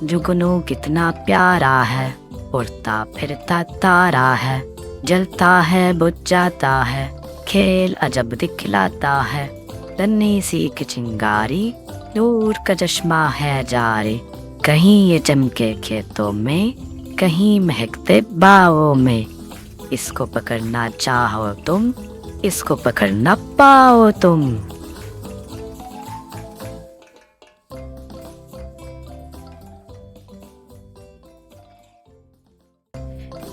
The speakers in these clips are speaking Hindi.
जुगनू कितना प्यारा है, उड़ता फिरता तारा है, जलता है बुझ जाता है, खेल अजब दिखलाता है। नन्ही सी की चिंगारी, दूर का चश्मा है जारी, कहीं ये चमके खेतों में, कहीं महकते बावों में। इसको पकड़ना चाहो तुम, इसको पकड़ ना पाओ तुम।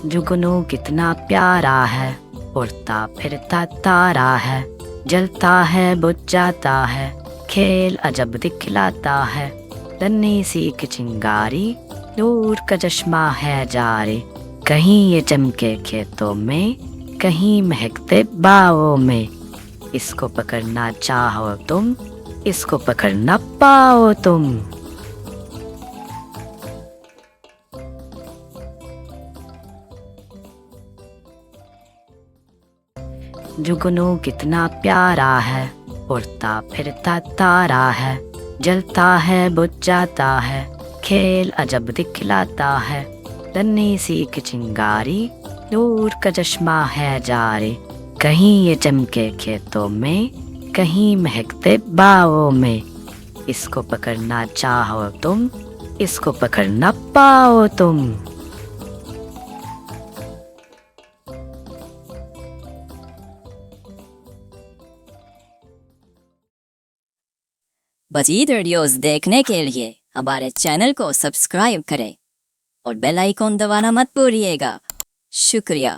जुगनू कितना प्यारा है, उड़ता फिरता तारा है, जलता है बुझ जाता है, खेल अजब दिखलाता है। नन्ही सी की चिंगारी, दूर का चश्मा है जारी, कहीं ये चमके खेतों में, कहीं महकते बावों में। इसको पकड़ना चाहो तुम, इसको पकड़ ना पाओ तुम। जुगनू कितना प्यारा है, उड़ता फिरता तारा है, जलता है बुझ जाता है, खेल अजब दिखलाता है। नन्ही सी की चिंगारी, दूर का चश्मा है जारी, कहीं ये चमके खेतों में, कहीं महकते बावों में। इसको पकड़ना चाहो तुम, इसको पकड़ ना पाओ तुम। मज़ीद वीडियोस देखने के लिए हमारे चैनल को सब्सक्राइब करें और बेल आइकॉन दबाना मत भूलिएगा। शुक्रिया।